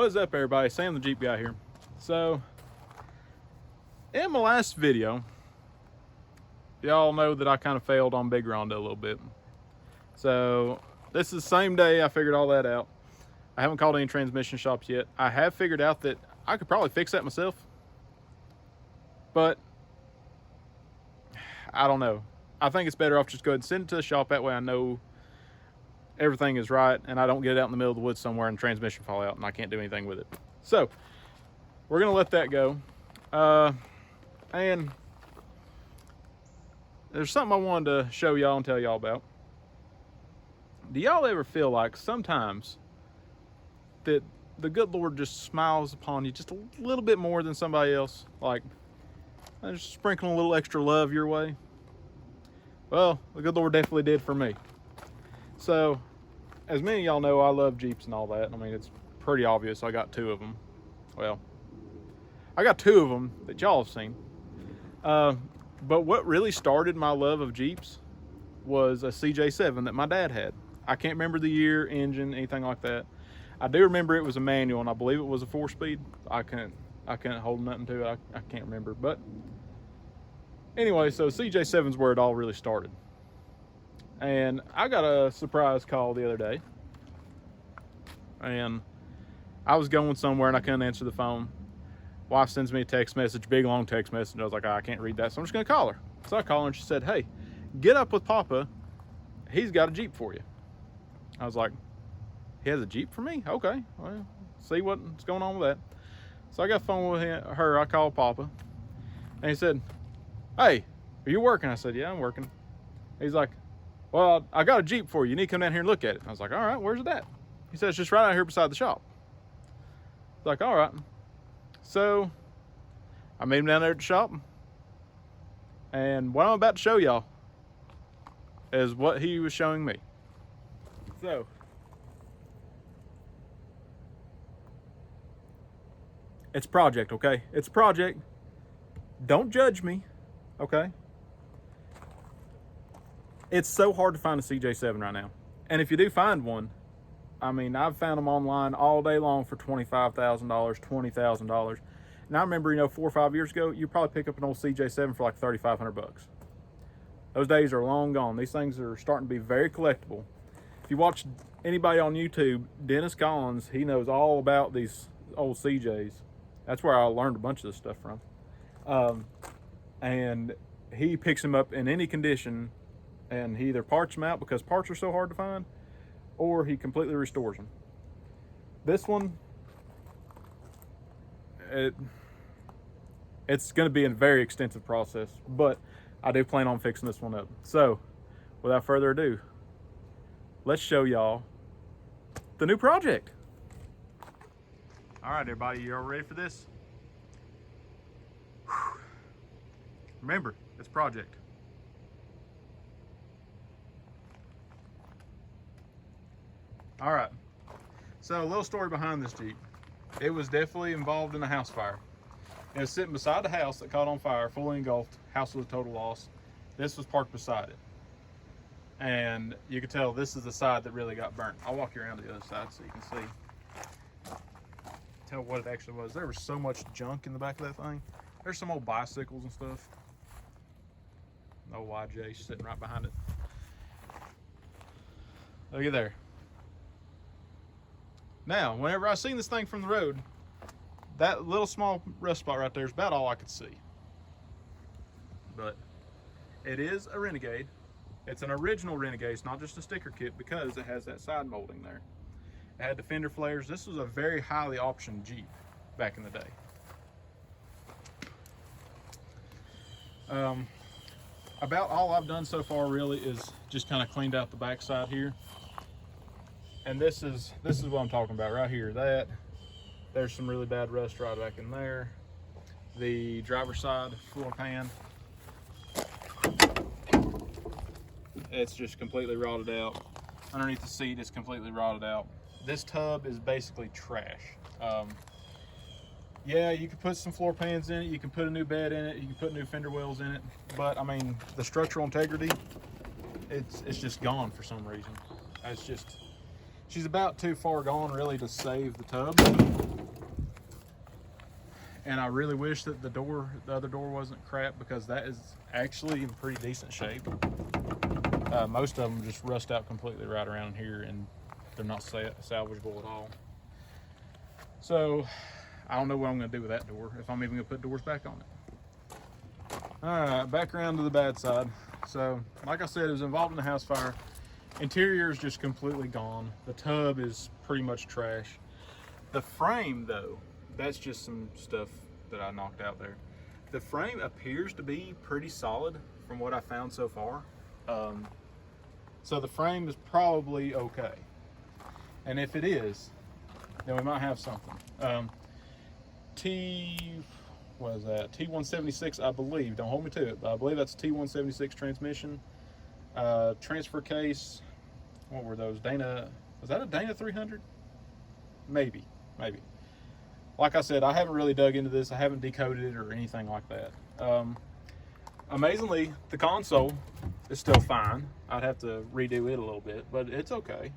What is up, everybody? Sam the Jeep Guy here. So, in my last video, y'all know that I kind of failed on Big Ronda a little bit. So, this is the same day I figured all that out. I haven't called any transmission shops yet. I have figured out that I could probably fix that myself. But, I don't know. I think it's better off just go ahead and send it to the shop. That way I know everything is right and I don't get it out in the middle of the woods somewhere and transmission fall out and I can't do anything with it. So we're gonna let that go. And there's something I wanted to show y'all and tell y'all about. Do y'all ever feel like sometimes that the good Lord just smiles upon you just a little bit more than somebody else? Like, just sprinkling a little extra love your way? Well, the good Lord definitely did for me. So, as many of y'all know, I love Jeeps and all that. I mean, it's pretty obvious. I got two of them. Well, I got two of them that y'all have seen. But what really started my love of Jeeps was a CJ7 that my dad had. I can't remember the year, engine, anything like that. I do remember it was a manual, and I believe it was a 4-speed. I couldn't hold nothing to it. I can't remember. But anyway, so CJ7's where it all really started. And I got a surprise call the other day. And I was going somewhere and I couldn't answer the phone. Wife sends me a text message, big long text message. I was like, I can't read that, so I'm just gonna call her. So I call her and she said, hey, get up with Papa. He's got a Jeep for you. I was like, he has a Jeep for me? Okay, well, see what's going on with that. So I got a phone with her, I called Papa. And he said, hey, are you working? I said, yeah, I'm working. He's like, well, I got a Jeep for you. You need to come down here and look at it. I was like, all right, where's it at? He said, it's just right out here beside the shop. I was like, all right. So I made him down there at the shop. And what I'm about to show y'all is what he was showing me. So, it's a project, okay? It's a project. Don't judge me, okay? It's so hard to find a CJ7 right now. And if you do find one, I mean, I've found them online all day long for $25,000, $20,000. And I remember, 4 or 5 years ago, you probably pick up an old CJ7 for like 3,500 bucks. Those days are long gone. These things are starting to be very collectible. If you watch anybody on YouTube, Dennis Collins, he knows all about these old CJs. That's where I learned a bunch of this stuff from. And he picks them up in any condition, and he either parts them out because parts are so hard to find, or he completely restores them. This one, it's going to be a very extensive process, but I do plan on fixing this one up. So, without further ado, let's show y'all the new project. All right, everybody, you all ready for this? Whew. Remember, it's a project. All right, so a little story behind this Jeep. It was definitely involved in a house fire. It was sitting beside the house that caught on fire, fully engulfed. House was a total loss. This was parked beside it. And you could tell this is the side that really got burnt. I'll walk you around to the other side so you can see. Tell what it actually was. There was so much junk in the back of that thing. There's some old bicycles and stuff. No wayyyy sitting right behind it. Look at there. Now, whenever I seen this thing from the road, that little small rust spot right there is about all I could see. But it is a Renegade. It's an original Renegade. It's not just a sticker kit because it has that side molding there. It had the fender flares. This was a very highly optioned Jeep back in the day. About all I've done so far really is just kind of cleaned out the backside here. And this is what I'm talking about right here. There's some really bad rust right back in there. The driver's side floor pan, it's just completely rotted out. Underneath the seat, it's completely rotted out. This tub is basically trash. Yeah, you can put some floor pans in it, you can put a new bed in it, you can put new fender wells in it, but I mean, the structural integrity, it's just gone for some reason. It's just, she's about too far gone really to save the tub. And I really wish that the other door wasn't crap, because that is actually in pretty decent shape. Most of them just rust out completely right around here, and they're not salvageable at all. So I don't know what I'm going to do with that door, if I'm even going to put doors back on it. All right, back around to the bad side. So like I said, it was involved in the house fire. Interior is just completely gone. The tub is pretty much trash. The frame, though, that's just some stuff that I knocked out there. The frame appears to be pretty solid from what I found so far. So the frame is probably okay. And if it is, then we might have something. What is that? T176, I believe. Don't hold me to it, but I believe that's T176 transmission. Transfer case. What were those? Was that a Dana 300? Maybe. Like I said, I haven't really dug into this. I haven't decoded it or anything like that. Amazingly, the console is still fine. I'd have to redo it a little bit, but it's okay.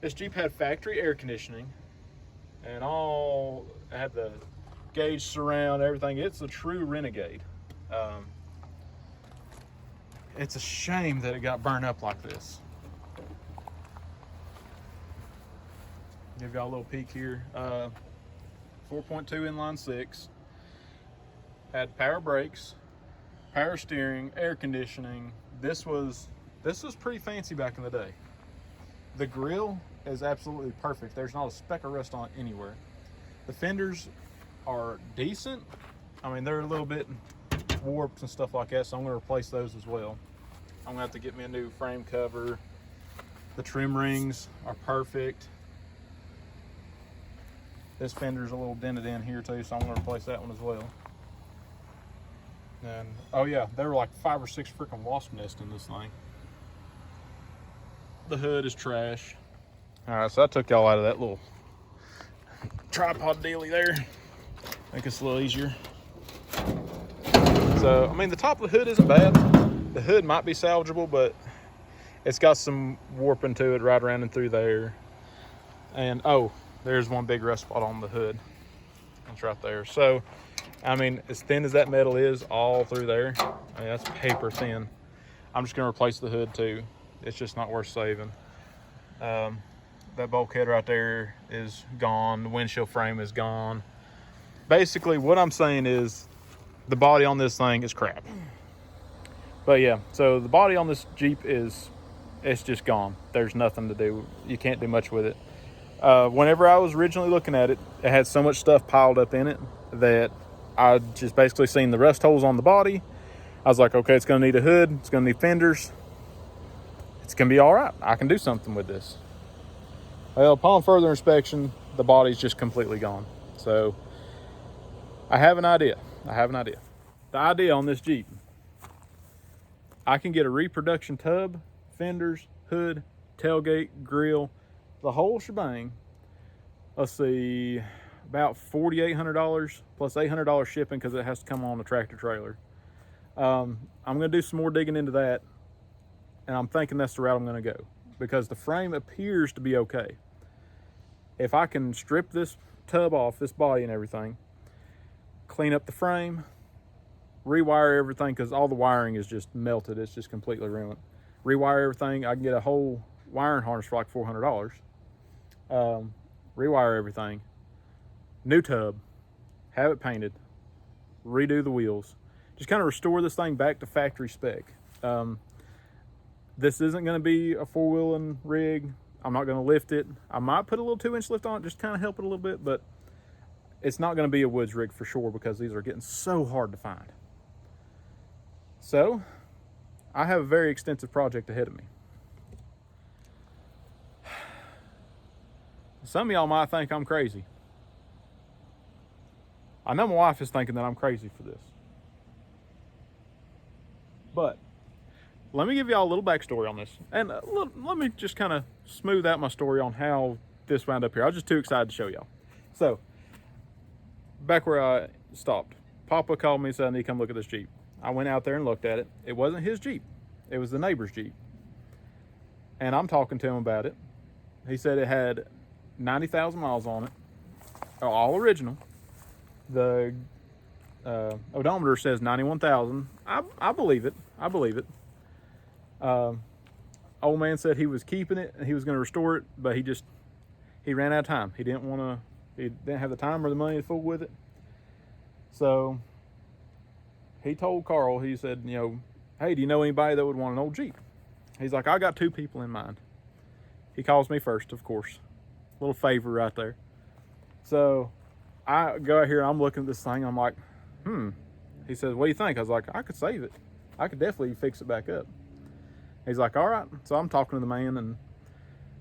This Jeep had factory air conditioning and all. It had the gauge surround, everything. It's a true Renegade. It's a shame that it got burned up like this. Give y'all a little peek here. 4.2 inline six. Had power brakes, power steering, air conditioning. This was pretty fancy back in the day. The grill is absolutely perfect. There's not a speck of rust on it anywhere. The fenders are decent. I mean, they're a little bit warped and stuff like that, so I'm going to replace those as well. I'm going to have to get me a new frame cover. The trim rings are perfect. This fender's a little dented in here too, so I'm going to replace that one as well. And oh yeah, there were like 5 or 6 freaking wasp nests in this thing. The hood is trash. All right, so I took y'all out of that little tripod dealy there. Make this a little easier. So, I mean, the top of the hood isn't bad. The hood might be salvageable, but it's got some warping to it right around and through there. And oh, there's one big rust spot on the hood. It's right there. So, I mean, as thin as that metal is all through there, I mean, that's paper thin. I'm just gonna replace the hood too. It's just not worth saving. That bulkhead right there is gone. The windshield frame is gone. Basically, what I'm saying is the body on this thing is crap. But yeah, so the body on this Jeep it's just gone. There's nothing to do. You can't do much with it. Whenever I was originally looking at it, it had so much stuff piled up in it that I just basically seen the rust holes on the body. I was like, okay, it's gonna need a hood. It's gonna need fenders. It's gonna be all right. I can do something with this. Well, upon further inspection, the body's just completely gone. So I have an idea. The idea on this Jeep, I can get a reproduction tub, fenders, hood, tailgate, grill, the whole shebang. Let's see, about $4,800 plus $800 shipping because it has to come on a tractor trailer. I'm going to do some more digging into that, and I'm thinking that's the route I'm going to go because the frame appears to be okay. If I can strip this tub off, this body and everything, clean up the frame, rewire everything because all the wiring is just melted. It's just completely ruined. Rewire everything. I can get a whole wiring harness for like $400. Rewire everything. New tub. Have it painted. Redo the wheels. Just kind of restore this thing back to factory spec. This isn't going to be a 4-wheeling rig. I'm not going to lift it. I might put a little 2-inch lift on it, just kind of help it a little bit, but it's not going to be a woods rig for sure because these are getting so hard to find. So, I have a very extensive project ahead of me. Some of y'all might think I'm crazy. I know my wife is thinking that I'm crazy for this. But let me give y'all a little backstory on this. And let me just kind of smooth out my story on how this wound up here. I was just too excited to show y'all. So, back where I stopped, Papa called me and said, I need to come look at this Jeep. I went out there and looked at it. It wasn't his Jeep. It was the neighbor's Jeep. And I'm talking to him about it. He said it had 90,000 miles on it, all original. The odometer says 91,000. I believe it. I believe it. Old man said he was keeping it and he was going to restore it, but he ran out of time. He didn't have the time or the money to fool with it. So he told Carl, he said, hey, do you know anybody that would want an old Jeep? He's like, I got 2 people in mind. He calls me first, of course. Little favor right there. So I go out here and I'm looking at this thing. I'm like, He says, what do you think? I was like, I could save it. I could definitely fix it back up. He's like, all right. So I'm talking to the man and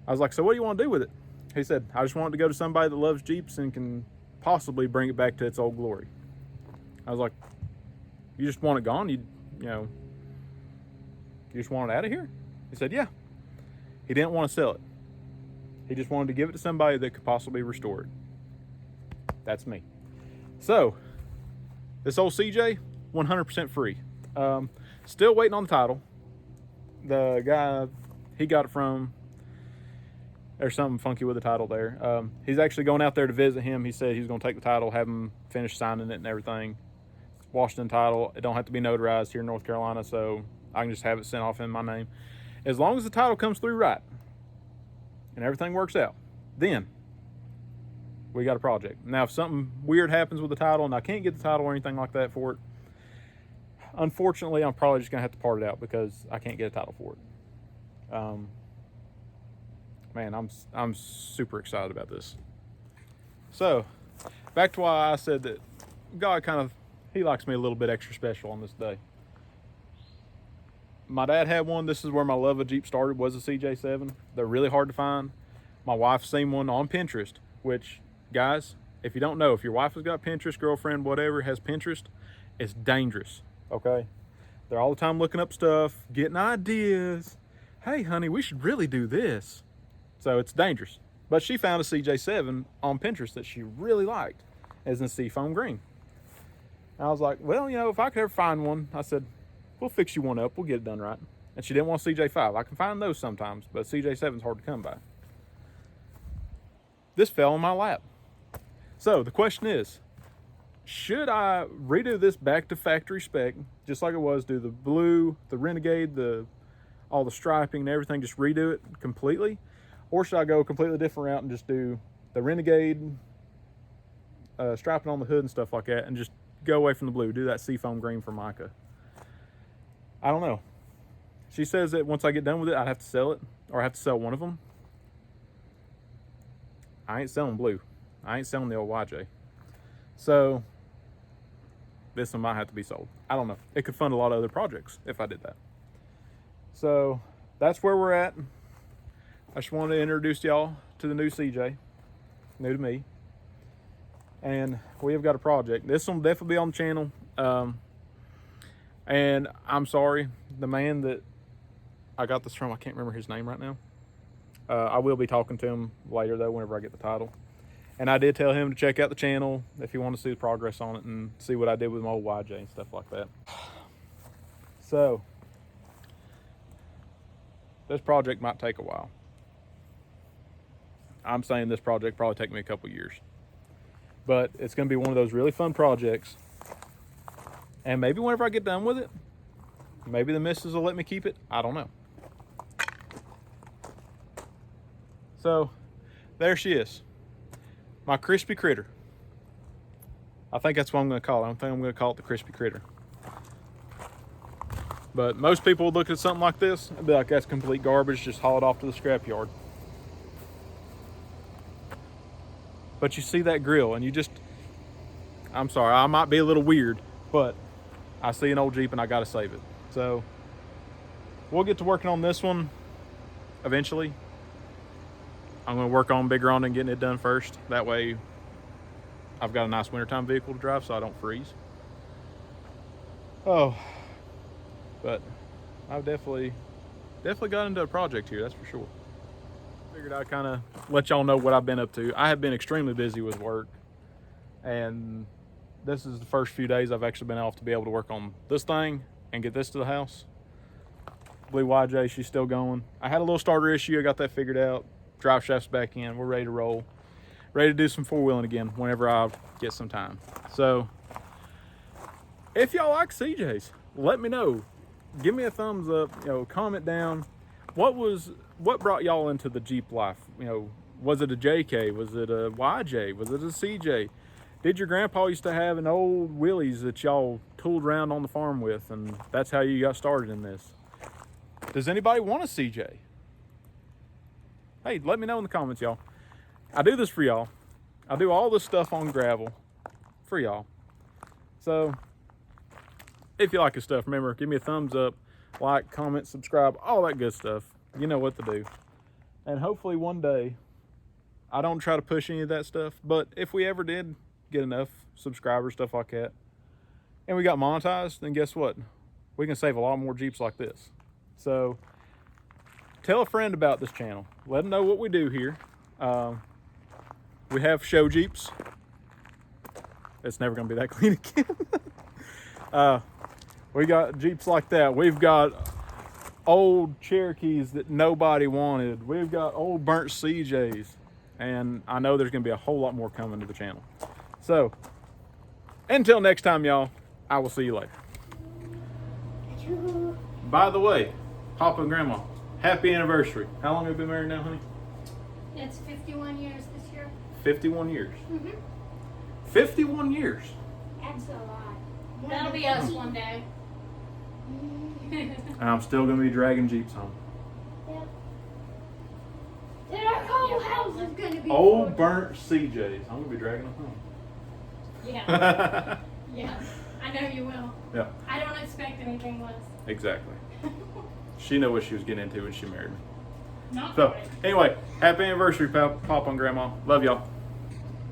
I was like, so what do you want to do with it? He said, I just want it to go to somebody that loves Jeeps and can possibly bring it back to its old glory. I was like, you just want it gone? You just want it out of here? He said, yeah. He didn't want to sell it. He just wanted to give it to somebody that could possibly restore it. That's me. So this old CJ, 100% free. Still waiting on the title. The guy he got it from, there's something funky with the title there. He's actually going out there to visit him. He said he's going to take the title, have him finish signing it and everything. Washington title. It don't have to be notarized here in North Carolina, so I can just have it sent off in my name. As long as the title comes through right and everything works out, then we got a project. Now, if something weird happens with the title and I can't get the title or anything like that for it, unfortunately, I'm probably just going to have to part it out because I can't get a title for it. Man, I'm super excited about this. So, back to why I said that God he likes me a little bit extra special on this day. My dad had one. This is where my love of Jeep started, was a CJ7. They're really hard to find. My wife's seen one on Pinterest, which, guys, if you don't know, if your wife has got Pinterest, girlfriend, whatever, has Pinterest, it's dangerous, okay? They're all the time looking up stuff, getting ideas. Hey, honey, we should really do this. So it's dangerous. But she found a CJ7 on Pinterest that she really liked, as in seafoam green. And I was like, well, if I could ever find one, I said, we'll fix you one up. We'll get it done right. And she didn't want CJ5. I can find those sometimes, but CJ7's hard to come by. This fell in my lap. So the question is, should I redo this back to factory spec, just like it was, do the blue, the Renegade, all the striping and everything, just redo it completely? Or should I go a completely different route and just do the Renegade, striping on the hood and stuff like that, and just go away from the blue, do that seafoam green for Micah? I don't know. She says that once I get done with it, I'd have to sell it, or I have to sell one of them. I ain't selling blue. I ain't selling the old wayyyy. So this one might have to be sold. I don't know. It could fund a lot of other projects if I did that. So that's where we're at. I just wanted to introduce y'all to the new CJ, new to me. And we have got a project. This one will definitely be on the channel. And I'm sorry, the man that I got this from, I can't remember his name right now. I will be talking to him later though, whenever I get the title. And I did tell him to check out the channel if he wanted to see the progress on it and see what I did with my old wayyyy and stuff like that. So this project might take a while. I'm saying this project probably take me a couple years, but it's going to be one of those really fun projects. And maybe whenever I get done with it, maybe the missus will let me keep it. I don't know. So there she is, my crispy critter. I think that's what I'm going to call it. I think I'm going to call it the crispy critter. But most people would look at something like this and be like, that's complete garbage, just haul it off to the scrapyard. But you see that grill and you just, I'm sorry, I might be a little weird, but I see an old Jeep and I got to save it. So we'll get to working on this one eventually. I'm going to work on bigger on and getting it done first. That way I've got a nice wintertime vehicle to drive so I don't freeze. Oh, but I've definitely got into a project here, that's for sure. Figured I'd kind of let y'all know what I've been up to. I have been extremely busy with work, and this is the first few days I've actually been off to be able to work on this thing and get this to the house. Blue wayyyy, she's still going. I had a little starter issue, I got that figured out. Drive shaft's back in, we're ready to roll. Ready to do some four-wheeling again whenever I get some time. So if y'all like CJs, let me know. Give me a thumbs up, you know, comment down. What brought y'all into the Jeep life? You know, was it a JK? Was it a YJ? Was it a CJ? Did your grandpa used to have an old Willys that y'all tooled around on the farm with, and that's how you got started in this? Does anybody want a CJ? Hey, let me know in the comments, y'all. I do this for y'all. I do all this stuff on gravel for y'all. So if you like this stuff, remember, give me a thumbs up, like, comment, subscribe, all that good stuff. You know what to do. And hopefully one day, I don't try to push any of that stuff, but if we ever did get enough subscribers, stuff like that, and we got monetized, then guess what? We can save a lot more Jeeps like this. So tell a friend about this channel. Let them know what we do here. We have show Jeeps. It's never gonna be that clean again. We got Jeeps like that. We've got old Cherokees that nobody wanted. We've got old burnt CJs. And I know there's gonna be a whole lot more coming to the channel. So, until next time, y'all, I will see you later. By the way, Papa and Grandma, happy anniversary. How long have you been married now, honey? It's 51 years this year. 51 years. Mm-hmm. 51 years. That's a lot. That'll be us one day. And I'm still going to be dragging Jeeps home. Yep. Then our whole house is going to be old burnt CJs. I'm going to be dragging them home. Yeah. Yeah. I know you will. Yeah. I don't expect anything less. Exactly. She knew what she was getting into when she married me. Not So, right. anyway, happy anniversary, Papa and Grandma. Love y'all.